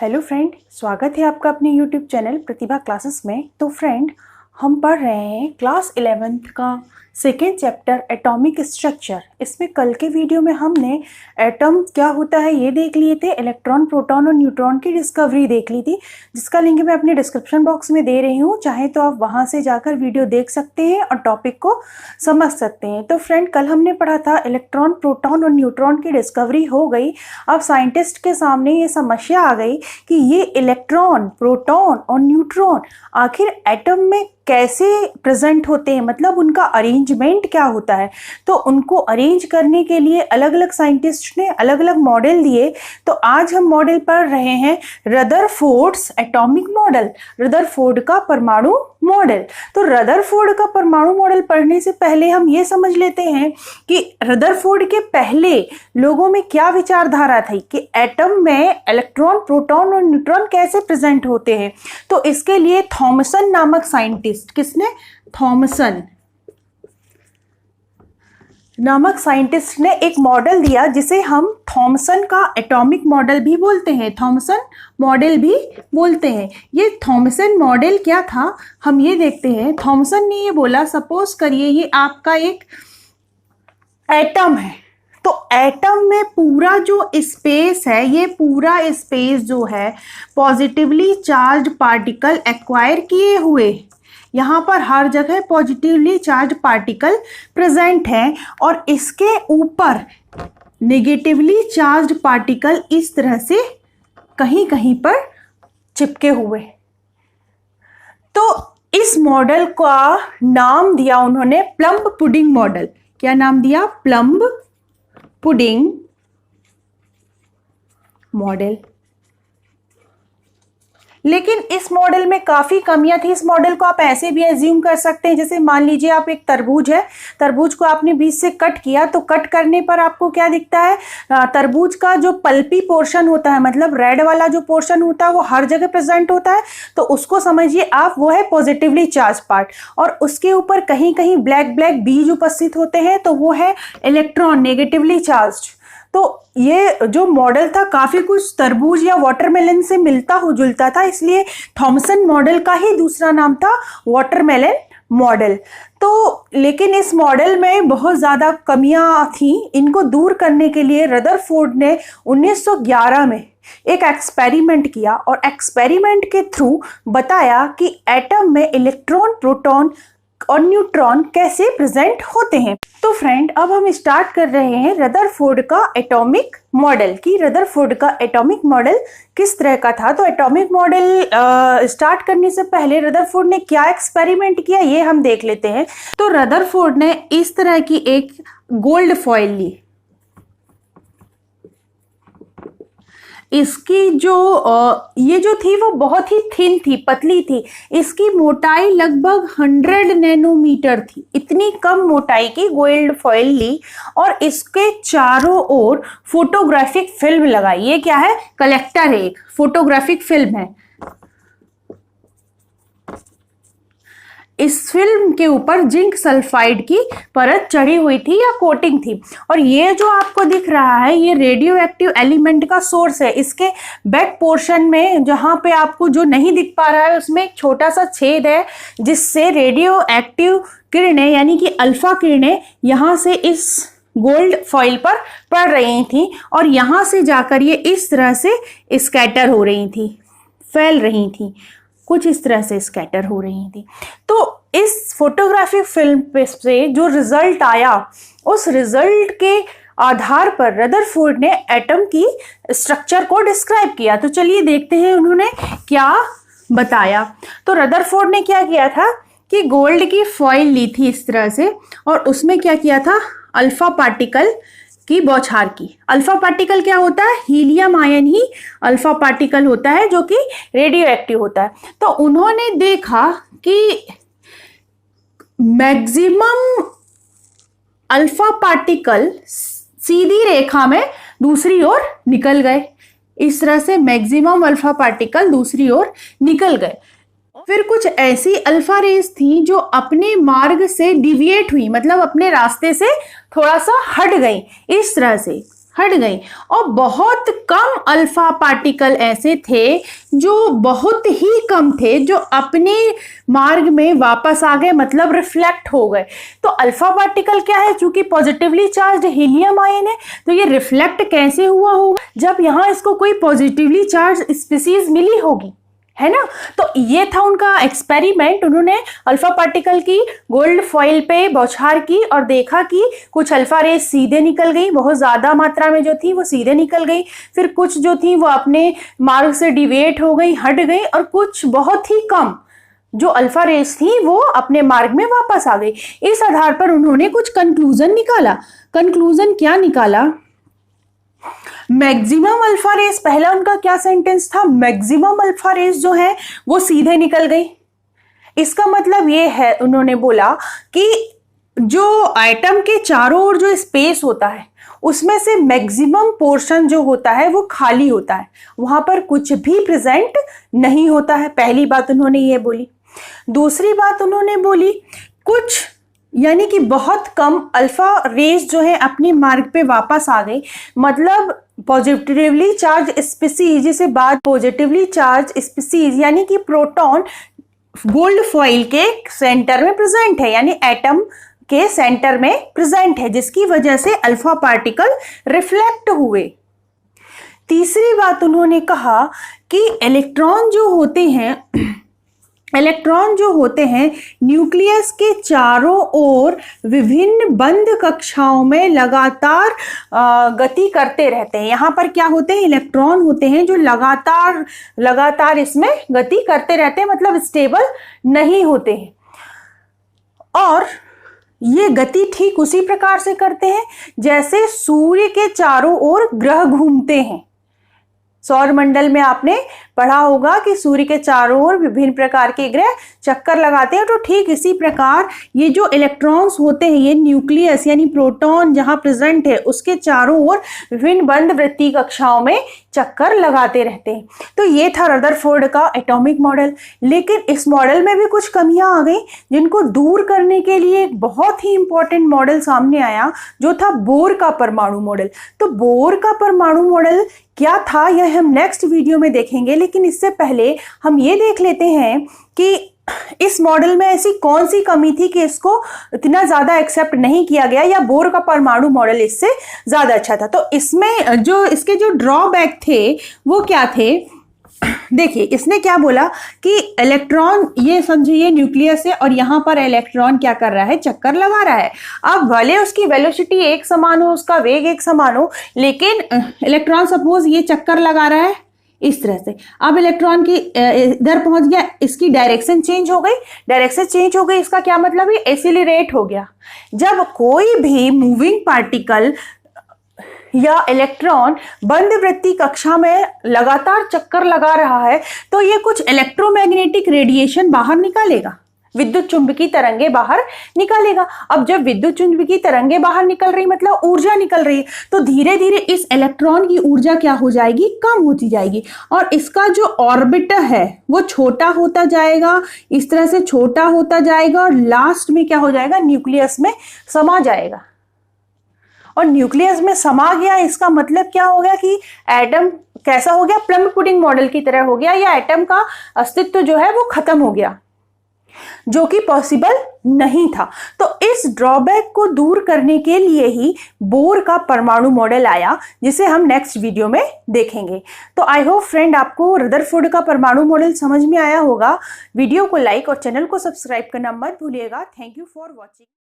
Hello friend, स्वागत है आपका अपने यूट्यूब चैनल प्रतिभा क्लासेस में। तो फ्रेंड, हम पढ़ रहे हैं क्लास 11th का सेकेंड चैप्टर एटॉमिक स्ट्रक्चर। इसमें कल के वीडियो में हमने एटम क्या होता है ये देख लिए थे, इलेक्ट्रॉन, प्रोटॉन और न्यूट्रॉन की डिस्कवरी देख ली थी, जिसका लिंक मैं अपने डिस्क्रिप्शन बॉक्स में दे रही हूँ। चाहे तो आप वहाँ से जाकर वीडियो देख सकते हैं और टॉपिक को समझ सकते हैं। तो फ्रेंड, कल हमने पढ़ा था इलेक्ट्रॉन, प्रोटॉन और न्यूट्रॉन की डिस्कवरी हो गई। अब साइंटिस्ट के सामने ये समस्या आ गई कि ये इलेक्ट्रॉन, प्रोटॉन और न्यूट्रॉन आखिर एटम में कैसे प्रेजेंट होते हैं, मतलब उनका अरेंजमेंट क्या होता है। तो उनको अरेंज करने के लिए अलग अलग साइंटिस्ट ने अलग अलग मॉडल दिए। तो आज हम मॉडल पढ़ रहे हैं रदरफोर्ड्स एटॉमिक मॉडल, रदरफोर्ड का परमाणु मॉडल। तो रदरफोर्ड का परमाणु मॉडल पढ़ने से पहले हम ये समझ लेते हैं कि रदरफोर्ड के पहले लोगों में क्या विचारधारा थी कि एटम में इलेक्ट्रॉन, प्रोटॉन और न्यूट्रॉन कैसे प्रेजेंट होते हैं। तो इसके लिए थॉमसन नामक साइंटिस्ट, किसने? थॉमसन नामक साइंटिस्ट ने एक मॉडल दिया जिसे हम थॉमसन का एटॉमिक मॉडल भी बोलते हैं, थॉमसन मॉडल भी बोलते हैं। ये थॉमसन मॉडल क्या था, हम ये देखते हैं। थॉमसन ने ये बोला, सपोज करिए ये आपका एक एटम है, तो एटम में पूरा जो स्पेस है, ये पूरा स्पेस जो है पॉजिटिवली चार्ज पार्टिकल एक्वायर किए हुए, यहाँ पर हर जगह पॉजिटिवली चार्ज पार्टिकल प्रेजेंट हैं और इसके ऊपर नेगेटिवली चार्ज पार्टिकल इस तरह से कहीं कहीं पर चिपके हुए। तो इस मॉडल का नाम दिया उन्होंने प्लम्ब पुडिंग मॉडल। क्या नाम दिया? Plumb pudding model. लेकिन इस मॉडल में काफ़ी कमियां थी। इस मॉडल को आप ऐसे भी एज्यूम कर सकते हैं, जैसे मान लीजिए आप एक तरबूज है, तरबूज को आपने बीच से कट किया, तो कट करने पर आपको क्या दिखता है? तरबूज का जो पल्पी पोर्शन होता है, मतलब रेड वाला जो पोर्शन होता है, वो हर जगह प्रेजेंट होता है। तो उसको समझिए आप, वो है पॉजिटिवली चार्ज पार्ट, और उसके ऊपर कहीं कहीं ब्लैक ब्लैक बीज उपस्थित होते हैं, तो वो है इलेक्ट्रॉन, नेगेटिवली चार्ज। तो ये जो मॉडल था काफ़ी कुछ तरबूज या वाटरमेलन से मिलता जुलता था, इसलिए थॉमसन मॉडल का ही दूसरा नाम था वाटरमेलन मॉडल। तो लेकिन इस मॉडल में बहुत ज़्यादा कमियां थी। इनको दूर करने के लिए रदरफोर्ड ने 1911 में एक एक्सपेरिमेंट किया और एक्सपेरिमेंट के थ्रू बताया कि एटम में इलेक्ट्रॉन, प्रोटॉन और न्यूट्रॉन कैसे प्रेजेंट होते हैं। तो फ्रेंड, अब हम स्टार्ट कर रहे हैं रदरफोर्ड का एटॉमिक मॉडल की। रदरफोर्ड का एटॉमिक मॉडल किस तरह का था? तो एटॉमिक मॉडल स्टार्ट करने से पहले रदरफोर्ड ने क्या एक्सपेरिमेंट किया ये हम देख लेते हैं। तो रदरफोर्ड ने इस तरह की एक गोल्ड फॉइल ली। इसकी जो ये जो थी वो बहुत ही थिन थी, पतली थी। इसकी मोटाई लगभग 100 नैनोमीटर थी। इतनी कम मोटाई की गोल्ड फॉइल ली और इसके चारों ओर फोटोग्राफिक फिल्म लगाई। ये क्या है? कलेक्टर है, एक फोटोग्राफिक फिल्म है। इस फिल्म के ऊपर जिंक सल्फाइड की परत चढ़ी हुई थी या कोटिंग थी। और ये जो आपको दिख रहा है, ये रेडियो एक्टिव एलिमेंट का सोर्स है। इसके बैक पोर्शन में जहाँ पे आपको जो नहीं दिख पा रहा है, उसमें एक छोटा सा छेद है जिससे रेडियो एक्टिव किरणें यानी कि अल्फा किरणें यहाँ से इस गोल्ड फॉइल पर पड़ रही थी और यहाँ से जाकर ये इस तरह से स्कैटर हो रही थी, फैल रही थी, कुछ इस तरह से स्कैटर हो रही थी। तो इस फोटोग्राफिक फिल्म से जो रिजल्ट आया, उस रिजल्ट के आधार पर रदरफोर्ड ने एटम की स्ट्रक्चर को डिस्क्राइब किया। तो चलिए देखते हैं उन्होंने क्या बताया। तो रदरफोर्ड ने क्या किया था कि गोल्ड की फॉइल ली थी इस तरह से, और उसमें क्या किया था? अल्फा पार्टिकल की बौछार की। अल्फा पार्टिकल क्या होता है? हीलियम आयन ही अल्फा पार्टिकल होता है जो कि रेडियो एक्टिव होता है। तो उन्होंने देखा कि मैक्सिमम अल्फा पार्टिकल सीधी रेखा में दूसरी ओर निकल गए। इस तरह से मैक्सिमम अल्फा पार्टिकल दूसरी ओर निकल गए। फिर कुछ ऐसी अल्फा रेज थी जो अपने मार्ग से डिविएट हुई, मतलब अपने रास्ते से थोड़ा सा हट गई, इस तरह से हट गई और बहुत कम अल्फा पार्टिकल ऐसे थे जो बहुत ही कम थे जो अपने मार्ग में वापस आ गए, मतलब रिफ्लेक्ट हो गए। तो अल्फा पार्टिकल क्या है, चूंकि पॉजिटिवली चार्ज हीलियम आयन है तो ये रिफ्लेक्ट कैसे हुआ होगा, जब यहाँ इसको कोई पॉजिटिवली चार्ज स्पीसीज मिली होगी, है ना। तो ये था उनका एक्सपेरिमेंट। उन्होंने अल्फा पार्टिकल की गोल्ड फॉइल पे बौछार की और देखा कि कुछ अल्फा रेस सीधे निकल गई, बहुत ज्यादा मात्रा में जो थी वो सीधे निकल गई, फिर कुछ जो थी वो अपने मार्ग से डिविएट हो गई, हट गई, और कुछ बहुत ही कम जो अल्फा रेस थी वो अपने मार्ग में वापस आ गई। इस आधार पर उन्होंने कुछ कंक्लूजन निकाला। कंक्लूजन क्या निकाला, मैक्सिमम अल्फा रेस, पहला उनका क्या सेंटेंस था, मैक्सिमम अल्फा रेस जो है वो सीधे निकल गई। इसका मतलब ये है, उन्होंने बोला कि जो एटम के चारों ओर जो स्पेस होता है उसमें से मैक्सिमम पोर्शन जो होता है वो खाली होता है, वहां पर कुछ भी प्रेजेंट नहीं होता है। पहली बात उन्होंने ये बोली। दूसरी बात उन्होंने बोली, कुछ यानी कि बहुत कम अल्फा रेस जो है अपने मार्ग पे वापस आ गई, मतलब पॉजिटिवली चार्ज स्पीसीज, जिसे बाद पॉजिटिवली चार्ज स्पीसीज यानी कि प्रोटॉन गोल्ड फॉइल के सेंटर में प्रेजेंट है, यानी एटम के सेंटर में प्रेजेंट है, जिसकी वजह से अल्फा पार्टिकल रिफ्लेक्ट हुए। तीसरी बात उन्होंने कहा कि इलेक्ट्रॉन जो होते हैं न्यूक्लियस के चारों ओर विभिन्न बंद कक्षाओं में लगातार गति करते रहते हैं। यहाँ पर क्या होते हैं, इलेक्ट्रॉन होते हैं जो लगातार इसमें गति करते रहते हैं, मतलब स्टेबल नहीं होते हैं। और ये गति ठीक उसी प्रकार से करते हैं जैसे सूर्य के चारों ओर ग्रह घूमते हैं। सौर मंडल में आपने पढ़ा होगा कि सूर्य के चारों ओर विभिन्न प्रकार के ग्रह चक्कर लगाते हैं, तो ठीक इसी प्रकार ये जो इलेक्ट्रॉन्स होते हैं, ये न्यूक्लियस यानी प्रोटॉन जहां प्रेजेंट है उसके चारों ओर विभिन्न बंद वृत्तीय कक्षाओं में चक्कर लगाते रहते हैं। तो ये था रदरफोर्ड का एटॉमिक मॉडल। लेकिन इस मॉडल में भी कुछ कमियां आ गई, जिनको दूर करने के लिए एक बहुत ही इंपॉर्टेंट मॉडल सामने आया, जो था बोर का परमाणु मॉडल। तो बोर का परमाणु मॉडल क्या था यह हम नेक्स्ट वीडियो में देखेंगे, लेकिन इससे पहले हम ये देख लेते हैं कि इस मॉडल में ऐसी कौन सी कमी थी कि इसको इतना ज्यादा एक्सेप्ट नहीं किया गया, या बोर का परमाणु मॉडल इससे ज्यादा अच्छा था। तो इसमें जो इसके जो ड्रॉबैक थे वो क्या थे, देखिए इसने क्या बोला कि इलेक्ट्रॉन, ये समझिए न्यूक्लियस है और यहाँ पर इलेक्ट्रॉन क्या कर रहा है, चक्कर लगा रहा है। अब भले उसकी वेलोसिटी एक समान हो, उसका वेग एक समान हो, लेकिन इलेक्ट्रॉन सपोज ये चक्कर लगा रहा है इस तरह से, अब इलेक्ट्रॉन की इधर पहुंच गया, इसकी डायरेक्शन चेंज हो गई। डायरेक्शन चेंज हो गई इसका क्या मतलब है, एक्सीलरेट हो गया। जब कोई भी मूविंग पार्टिकल या इलेक्ट्रॉन बंद वृत्तीय कक्षा में लगातार चक्कर लगा रहा है तो ये कुछ इलेक्ट्रोमैग्नेटिक रेडिएशन बाहर निकालेगा, विद्युत चुंबकीय तरंगे बाहर निकालेगा। अब जब विद्युत चुंबकीय तरंगे बाहर निकल रही मतलब ऊर्जा निकल रही है, तो धीरे धीरे इस इलेक्ट्रॉन की ऊर्जा क्या हो जाएगी, कम होती जाएगी, और इसका जो ऑर्बिट है वो छोटा होता जाएगा, इस तरह से छोटा होता जाएगा, और लास्ट में क्या हो जाएगा, न्यूक्लियस में समा जाएगा। और न्यूक्लियस में समा गया, इसका मतलब क्या हो गया कि एटम कैसा हो गया, प्लम पुडिंग मॉडल की तरह हो गया, या एटम का अस्तित्व जो है वो खत्म हो गया, जो कि पॉसिबल नहीं था। तो इस ड्रॉबैक को दूर करने के लिए ही बोर का परमाणु मॉडल आया, जिसे हम नेक्स्ट वीडियो में देखेंगे। तो आई होप फ्रेंड आपको रदरफोर्ड का परमाणु मॉडल समझ में आया होगा। वीडियो को लाइक और चैनल को सब्सक्राइब करना मत भूलिएगा। Thank you for watching.